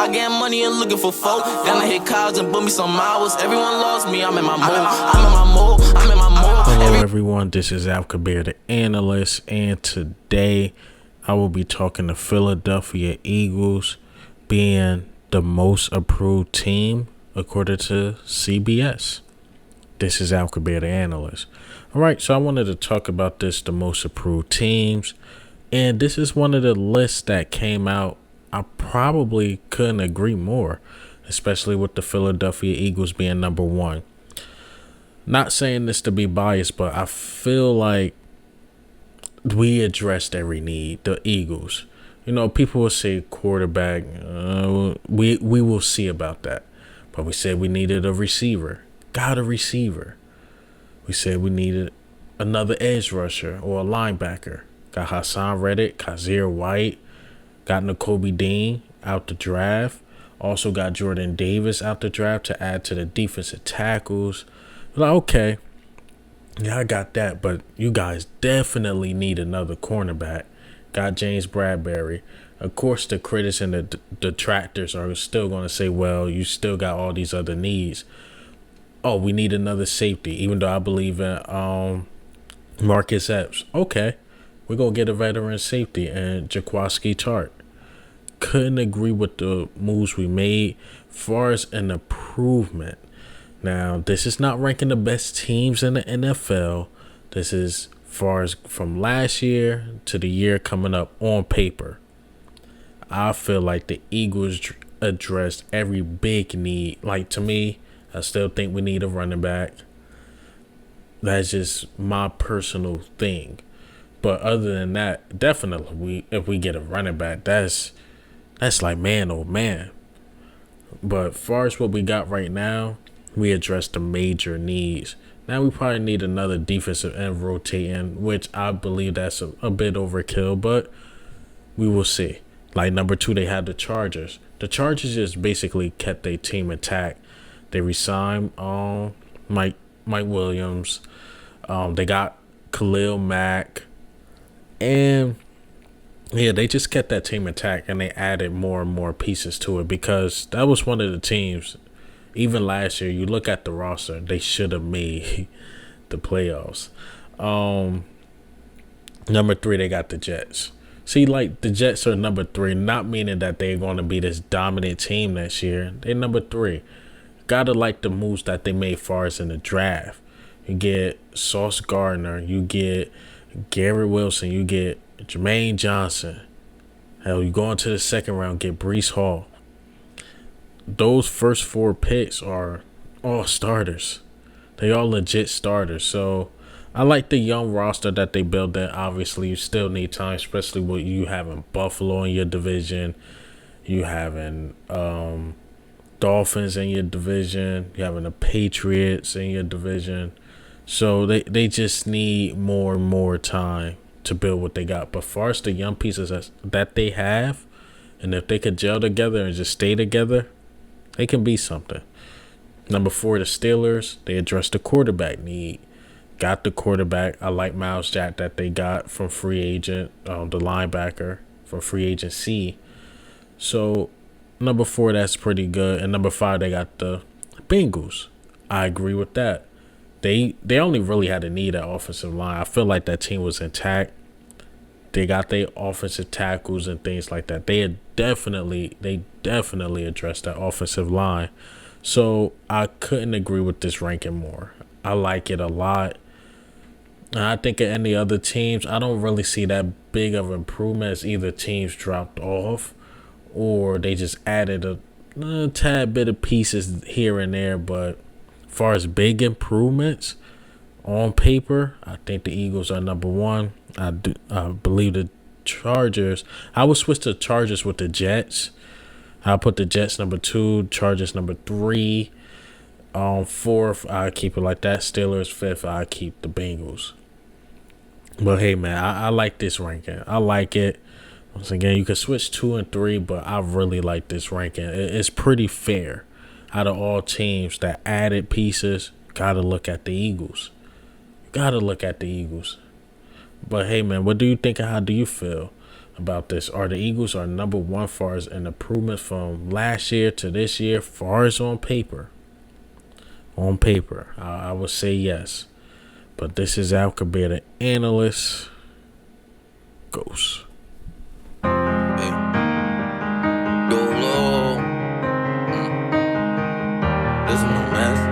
I get money and looking for folk. Then I hit college and book me some hours. Everyone lost me, I'm in my mode. I'm in my mode. Hello everyone, this is Al Kabir, the analyst, and today I will be talking the Philadelphia Eagles being the most approved team according to CBS. This is Al Kabir, the analyst. Alright, so I wanted to talk about the most approved teams, and this is one of the lists that came out. I probably couldn't agree more, especially with the Philadelphia Eagles being number one. Not saying this to be biased, but I feel like we addressed every need. The Eagles, people will say quarterback. We will see about that. But we said we needed a receiver. Got a receiver. We said we needed another edge rusher or a linebacker. Got Hassan Reddick, Kazir White. Got Nakobe Dean out the draft. Also got Jordan Davis out the draft to add to the defensive tackles. Like, okay, yeah, I got that, but you guys definitely need another cornerback. Got James Bradbury. Of course, the critics and the detractors are still going to say, well, you still got all these other needs. Oh, we need another safety, even though I believe in Marcus Epps. Okay, we're going to get a veteran safety and Jaquiski Tartt. Couldn't agree with the moves we made as far as an improvement. Now, this is not ranking the best teams in the NFL. This is far as from last year to the year coming up on paper. I feel like the Eagles addressed every big need. Like, to me, I still think we need a running back. That's just my personal thing. But other than that, definitely, if we get a running back, that's like man, oh man. But as far as what we got right now, we addressed the major needs. Now we probably need another defensive end rotating, which I believe that's a bit overkill, but we will see. Like number 2, they had the Chargers. The Chargers just basically kept their team intact. They re-signed Mike Williams. They got Khalil Mack. And yeah, they just kept that team intact, and they added more and more pieces to it because that was one of the teams. Even last year, you look at the roster, they should have made the playoffs. Number 3, they got the Jets. See, like, the Jets are number 3, not meaning that they're going to be this dominant team next year. They're number 3. Gotta like the moves that they made far as in the draft. You get Sauce Gardner, you get Garrett Wilson, you get Jermaine Johnson. Hell, you go into the second round, get Breece Hall. Those first 4 picks are all starters. They all legit starters. So I like the young roster that they built in. Obviously, you still need time, especially with you having Buffalo in your division. You having Dolphins in your division. You having the Patriots in your division. So they just need more and more time to build what they got. But far as the young pieces that they have, and if they could gel together and just stay together, they can be something. Number 4, the Steelers. They addressed the quarterback need. Got the quarterback. I like Myles Jack that they got from free agent, the linebacker from free agency. So, number 4, that's pretty good. And number 5, they got the Bengals. I agree with that. They only really had to need that offensive line. I feel like that team was intact. They got their offensive tackles and things like that. They definitely addressed that offensive line. So I couldn't agree with this ranking more. I like it a lot. And I think at any other teams, I don't really see that big of improvement as either teams dropped off or they just added a tad bit of pieces here and there. But as far as big improvements on paper, I think the Eagles are number 1. I believe the Chargers. I would switch the Chargers with the Jets. I'll put the Jets number 2, Chargers number 3. 4th, I keep it like that. Steelers 5th, I keep the Bengals. But hey, man, I like this ranking. I like it. Once again, you can switch 2 and 3, but I really like this ranking. It's pretty fair. Out of all teams that added pieces, gotta look at the Eagles. But hey, man, what do you think and how do you feel? about this. Are the Eagles are number one far as an improvement from last year to this year, far as on paper? On paper, I would say yes. But this is Al Kabir, the analyst. Ghost. Hey. Yo, Lord. This is my mess.